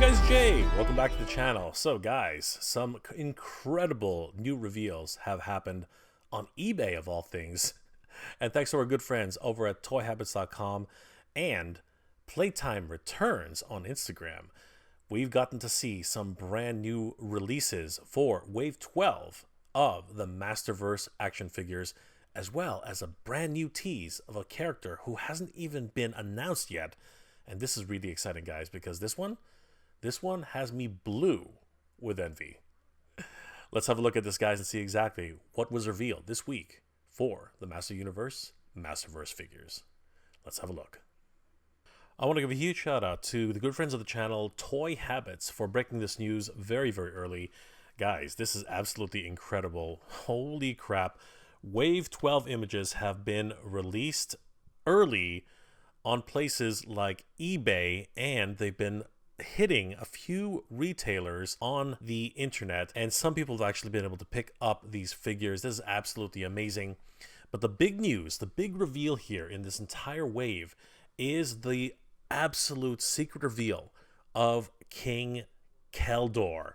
Guys, Jay, welcome back to the channel. So guys, some incredible new reveals have happened on eBay of all things. And thanks to our good friends over at toyhabits.com and Playtime Returns on Instagram, we've gotten to see some brand new releases for Wave 12 of the Masterverse action figures, as well as a brand new tease of a character who hasn't even been announced yet. And this is really exciting, guys, because this one has me blue with envy. Let's have a look at this, guys, and see exactly what was revealed this week for the Master Universe Masterverse figures. Let's have a look. I want to give a huge shout out to the good friends of the channel, Toy Habits, for breaking this news very, very early. Guys, this is absolutely incredible. Holy crap. Wave 12 images have been released early on places like eBay, and they've been hitting a few retailers on the internet, and some people have actually been able to pick up these figures. This is absolutely amazing. But the big news, the big reveal here in this entire wave is the absolute secret reveal of King Keldor.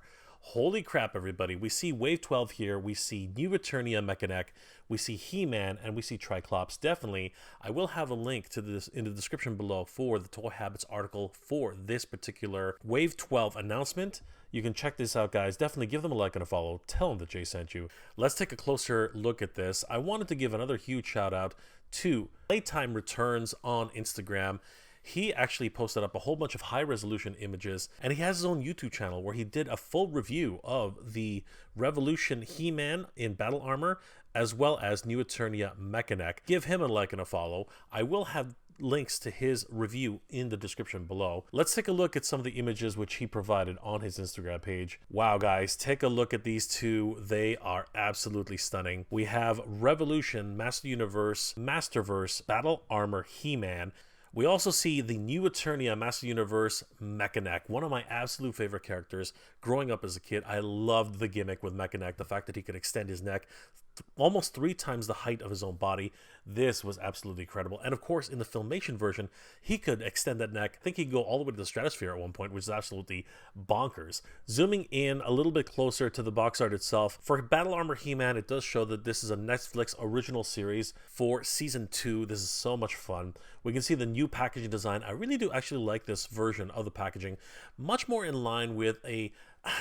Holy crap, everybody. We see Wave 12 here. We see new Eternia Mekaneck. We see He-Man, and we see Tri-Klops. Definitely, I will have a link to this in the description below for the Toy Habits article for this particular Wave 12 announcement. You can check this out, guys. Definitely give them a like and a follow. Tell them that Jay sent you. Let's take a closer look at this. I wanted to give another huge shout out to Playtime Returns on Instagram. He actually posted up a whole bunch of high-resolution images, and he has his own YouTube channel where he did a full review of the Revolution He-Man in battle armor, as well as new Eternia Mekaneck. Give him a like and a follow. I will have links to his review in the description below. Let's take a look at some of the images which he provided on his Instagram page. Wow, guys, take a look at these two. They are absolutely stunning. We have Revolution Master Universe Masterverse Battle Armor He-Man. We also see the new Eternia Master Universe Mekaneck, one of my absolute favorite characters. Growing up as a kid, I loved the gimmick with Mekaneck, the fact that he could extend his neck almost 3 times the height of his own body. This was absolutely incredible. And of course, in the Filmation version, he could extend that neck. I think he could go all the way to the stratosphere at one point, which is absolutely bonkers. Zooming in a little bit closer to the box art itself, for Battle Armor He-Man, it does show that this is a Netflix original series for Season 2. This is so much fun. We can see the new packaging design. I really do actually like this version of the packaging. Much more in line with a,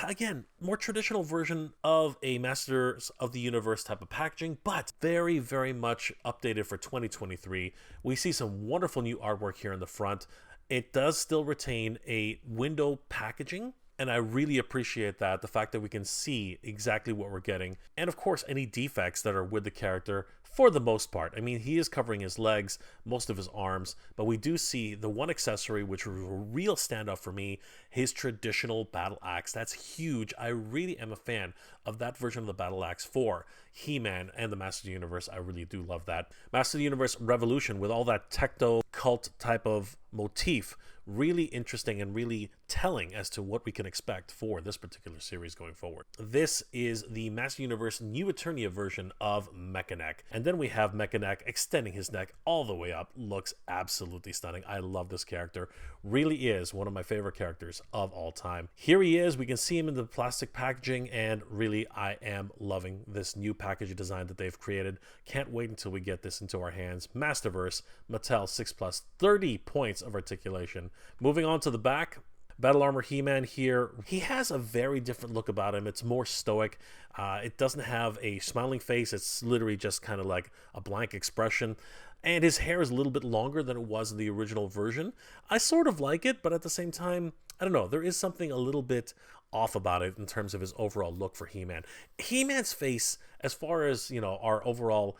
again, more traditional version of a Masters of the Universe type of packaging, but very, very much updated for 2023. We see some wonderful new artwork here in the front. It does still retain a window packaging, and I really appreciate that, the fact that we can see exactly what we're getting. And of course, any defects that are with the character, for the most part. I mean, he is covering his legs, most of his arms, but we do see the one accessory which was a real standout for me, his traditional battle axe. That's huge. I really am a fan of that version of the battle axe for He-Man and the Master of the Universe. I really do love that. Master of the Universe Revolution with all that techno cult type of motif, really interesting and really telling as to what we can expect for this particular series going forward. This is the Master Universe New Eternia version of Mekaneck. And then we have Mekaneck extending his neck all the way up. Looks absolutely stunning. I love this character. Really is one of my favorite characters of all time. Here he is. We can see him in the plastic packaging, and really I am loving this new packaging design that they've created. Can't wait until we get this into our hands. Masterverse, Mattel 6+, 30 points of articulation. Moving on to the back, Battle Armor He-Man here. He has a very different look about him. It's more stoic. It doesn't have a smiling face. It's literally just kind of like a blank expression. And his hair is a little bit longer than it was in the original version. I sort of like it, but at the same time, I don't know. There is something a little bit off about it in terms of his overall look for He-Man. He-Man's face, as far as, you know, our overall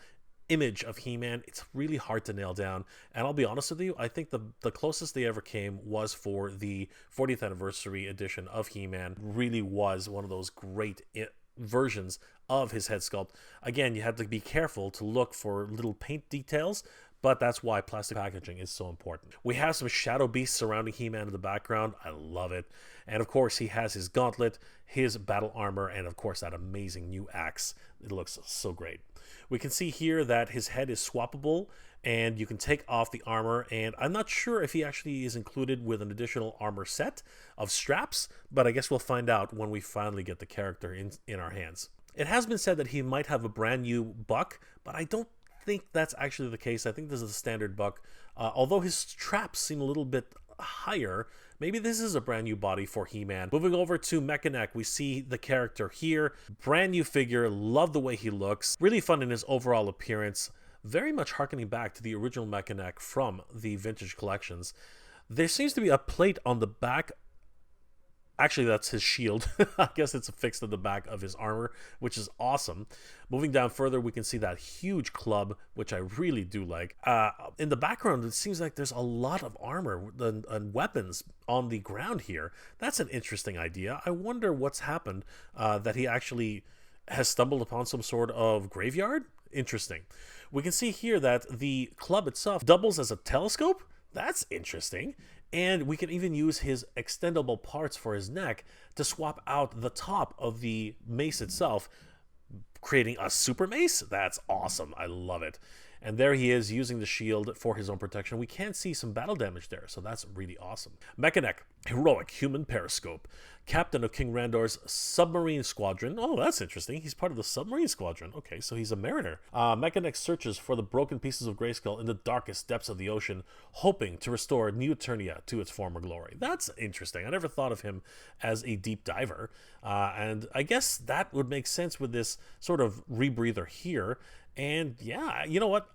image of He-Man, it's really hard to nail down. And I'll be honest with you, I think the closest they ever came was for the 40th anniversary edition of He-Man. Really was one of those great versions of his head sculpt. Again, you had to be careful to look for little paint details, but that's why plastic packaging is so important. We have some shadow beasts surrounding He-Man in the background. I love it. And of course, he has his gauntlet, his battle armor, and of course that amazing new axe. It looks so great. We can see here that his head is swappable, and you can take off the armor, and I'm not sure if he actually is included with an additional armor set of straps, but I guess we'll find out when we finally get the character in our hands. It has been said that he might have a brand new buck, but I don't think that's actually the case. I think this is a standard buck, although his straps seem a little bit higher. Maybe this is a brand new body for He-Man. Moving over to Mekaneck, we see the character here. Brand new figure, love the way he looks. Really fun in his overall appearance. Very much harkening back to the original Mekaneck from the vintage collections. There seems to be a plate on the back. Actually, that's his shield. I guess it's affixed to the back of his armor, which is awesome. Moving down further, we can see that huge club, which I really do like. In the background, it seems like there's a lot of armor and weapons on the ground here. That's an interesting idea. I wonder what's happened, that he actually has stumbled upon some sort of graveyard. Interesting. We can see here that the club itself doubles as a telescope. That's interesting. And we can even use his extendable parts for his neck to swap out the top of the mace itself, creating a super mace. That's awesome. I love it. And there he is using the shield for his own protection. We can see some battle damage there, so that's really awesome. Mekaneck, heroic human periscope. Captain of King Randor's submarine squadron. Oh, that's interesting. He's part of the submarine squadron. Okay, so he's a mariner. Mekaneck searches for the broken pieces of Grayskull in the darkest depths of the ocean, hoping to restore New Eternia to its former glory. That's interesting. I never thought of him as a deep diver. And I guess that would make sense with this sort of rebreather here. And yeah, you know what?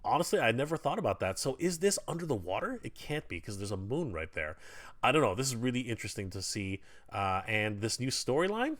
Honestly, I never thought about that. So is this under the water? It can't be, because there's a moon right there. I don't know. This is really interesting to see. And this new storyline?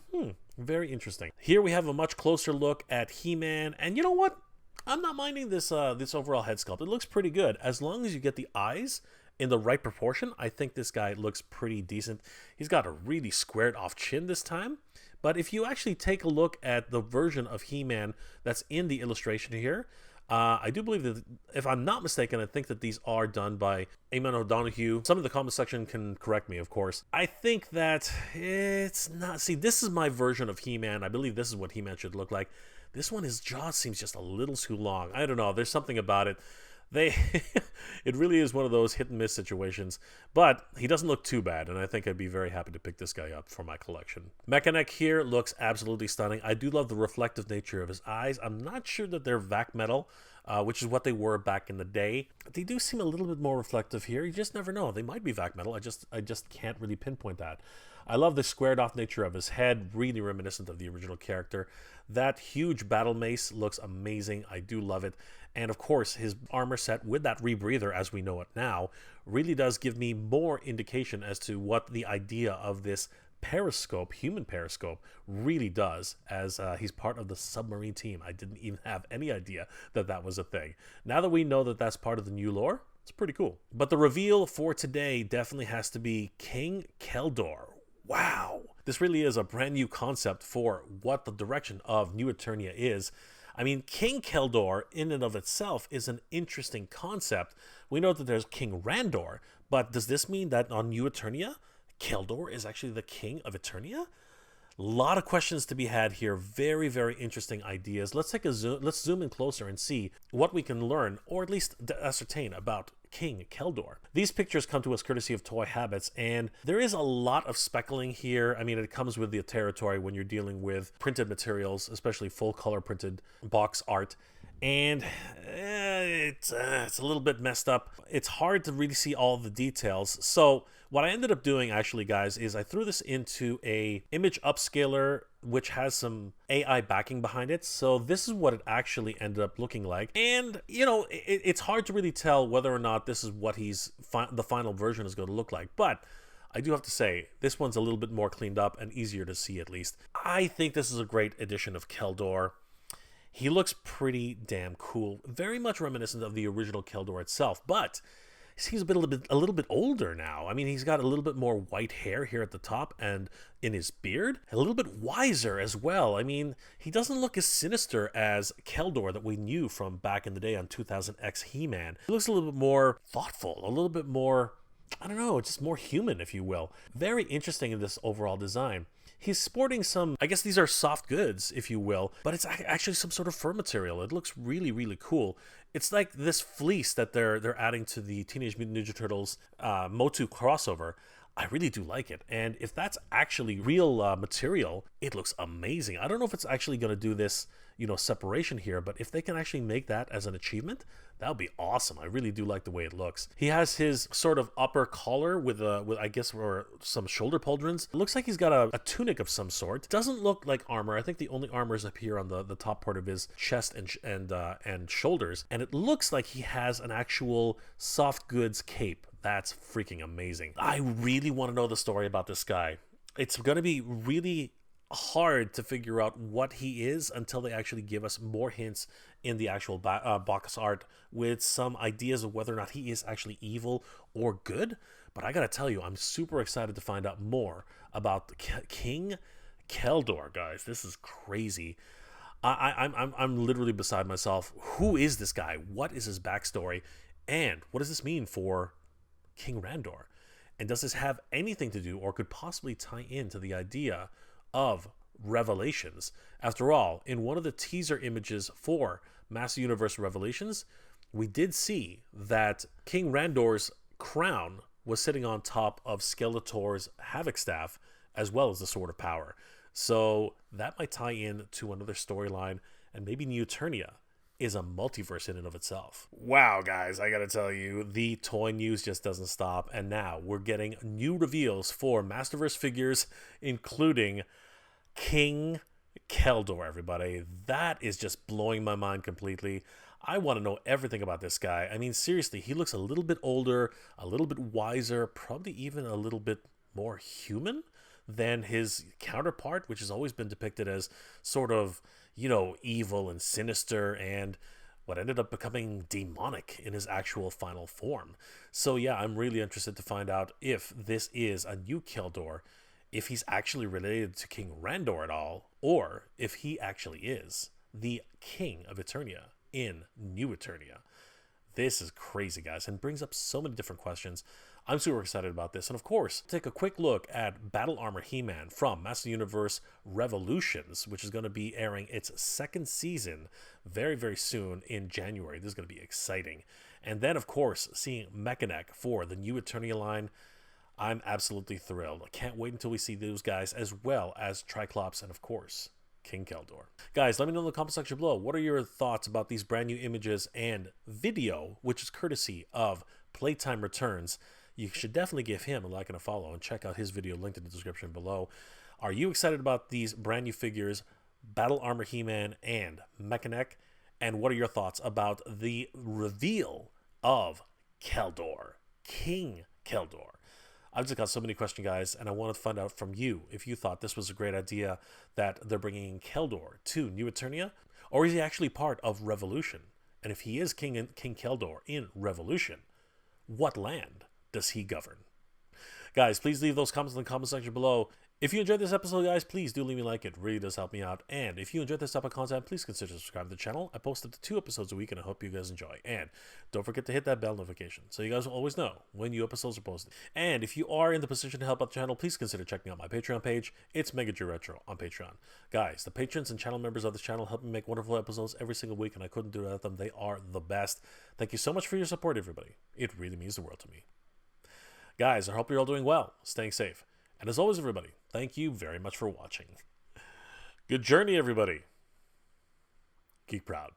Very interesting. Here we have a much closer look at He-Man. And you know what? I'm not minding this this overall head sculpt. It looks pretty good. As long as you get the eyes in the right proportion, I think this guy looks pretty decent. He's got a really squared off chin this time. But if you actually take a look at the version of He-Man that's in the illustration here, I do believe that, if I'm not mistaken, I think that these are done by Eamon O'Donoghue. Some of the comment section can correct me, of course. I think that it's not... See, this is my version of He-Man. I believe this is what He-Man should look like. This one, his jaw seems just a little too long. I don't know. There's something about it. It really is one of those hit and miss situations, but he doesn't look too bad, and I think I'd be very happy to pick this guy up for my collection. Mekaneck here looks absolutely stunning. I do love the reflective nature of his eyes. I'm not sure that they're vac metal, which is what they were back in the day. They do seem a little bit more reflective here. You just never know. They might be vac metal. I just can't really pinpoint that. I love the squared off nature of his head, really reminiscent of the original character. That huge battle mace looks amazing. I do love it. And of course, his armor set with that rebreather, as we know it now, really does give me more indication as to what the idea of this periscope, human periscope, really does, as he's part of the submarine team. I didn't even have any idea that that was a thing. Now that we know that that's part of the new lore, it's pretty cool. But the reveal for today definitely has to be King Keldor. Wow! This really is a brand new concept for what the direction of New Eternia is. I mean, King Keldor in and of itself is an interesting concept. We know that there's King Randor, but does this mean that on New Eternia, Keldor is actually the king of Eternia? A lot of questions to be had here. Very, very interesting ideas. Let's take a zoom. Let's zoom in closer and see what we can learn, or at least ascertain about King Keldor. These pictures come to us courtesy of Toy Habits, and there is a lot of speckling here. I mean, it comes with the territory when you're dealing with printed materials, especially full color printed box art. And it's a little bit messed up. It's hard to really see all the details. So what I ended up doing, actually, guys, is I threw this into a image upscaler, which has some AI backing behind it. So this is what it actually ended up looking like. And, you know, it's hard to really tell whether or not this is what the final version is going to look like. But I do have to say, this one's a little bit more cleaned up and easier to see, at least. I think this is a great edition of Keldor. He looks pretty damn cool. Very much reminiscent of the original Keldor itself, but he's a little bit older now. I mean, he's got a little bit more white hair here at the top and in his beard. A little bit wiser as well. I mean, he doesn't look as sinister as Keldor that we knew from back in the day on 2000X He-Man. He looks a little bit more thoughtful, a little bit more, I don't know, just more human, if you will. Very interesting in this overall design. He's sporting some, I guess these are soft goods, if you will, but it's actually some sort of fur material. It looks really, really cool. It's like this fleece that they're adding to the Teenage Mutant Ninja Turtles MOTU crossover. I really do like it. And if that's actually real material, it looks amazing. I don't know if it's actually going to do this, separation here, but if they can actually make that as an achievement, that would be awesome. I really do like the way it looks. He has his sort of upper collar with I guess, or some shoulder pauldrons. It looks like he's got a tunic of some sort. Doesn't look like armor. I think the only armor is up here on the top part of his chest and shoulders. And it looks like he has an actual soft goods cape. That's freaking amazing. I really want to know the story about this guy. It's going to be really hard to figure out what he is until they actually give us more hints in the actual box art with some ideas of whether or not he is actually evil or good. But I gotta tell you, I'm super excited to find out more about King Keldor, guys. This is crazy. I'm literally beside myself. Who is this guy? What is his backstory? And what does this mean for King Randor? And does this have anything to do or could possibly tie into the idea of Revelations? After all, in one of the teaser images for Master Universe Revelations, we did see that King Randor's crown was sitting on top of Skeletor's Havoc Staff, as well as the Sword of Power. So that might tie in to another storyline, and maybe New Eternia is a multiverse in and of itself. Wow, guys, I gotta tell you, the toy news just doesn't stop, and now we're getting new reveals for Masterverse figures, including King Keldor, everybody. That is just blowing my mind completely. I want to know everything about this guy. I mean, seriously, he looks a little bit older, a little bit wiser, probably even a little bit more human than his counterpart, which has always been depicted as sort of, evil and sinister, and what ended up becoming demonic in his actual final form. So yeah, I'm really interested to find out if this is a new Keldor, if he's actually related to King Randor at all, or if he actually is the King of Eternia in New Eternia. This is crazy, guys, and brings up so many different questions. I'm super excited about this. And of course, take a quick look at Battle Armor He-Man from Master Universe Revolutions, which is going to be airing its second season very, very soon in January. This is going to be exciting. And then, of course, seeing Mekaneck for the New Eternia line, I'm absolutely thrilled. I can't wait until we see those guys, as well as Tri-Klops and, of course, King Keldor. Guys, let me know in the comment section below, what are your thoughts about these brand new images and video, which is courtesy of Playtime Returns. You should definitely give him a like and a follow and check out his video linked in the description below. Are you excited about these brand new figures, Battle Armor He-Man and Mekaneck? And what are your thoughts about the reveal of Keldor, King Keldor? I've just got so many questions, guys, and I wanted to find out from you if you thought this was a great idea that they're bringing Keldor to New Eternia, or is he actually part of Revolution? And if he is King Keldor in Revolution, what land does he govern? Guys, please leave those comments in the comment section below. If you enjoyed this episode, guys, please do leave me a like. It really does help me out. And if you enjoyed this type of content, please consider subscribing to the channel. I post up to 2 episodes a week, and I hope you guys enjoy. And don't forget to hit that bell notification so you guys will always know when new episodes are posted. And if you are in the position to help out the channel, please consider checking out my Patreon page. It's Mega G Retro on Patreon. Guys, the patrons and channel members of this channel help me make wonderful episodes every single week, and I couldn't do it without them. They are the best. Thank you so much for your support, everybody. It really means the world to me. Guys, I hope you're all doing well, staying safe. And as always, everybody, thank you very much for watching. Good journey, everybody. Geek proud.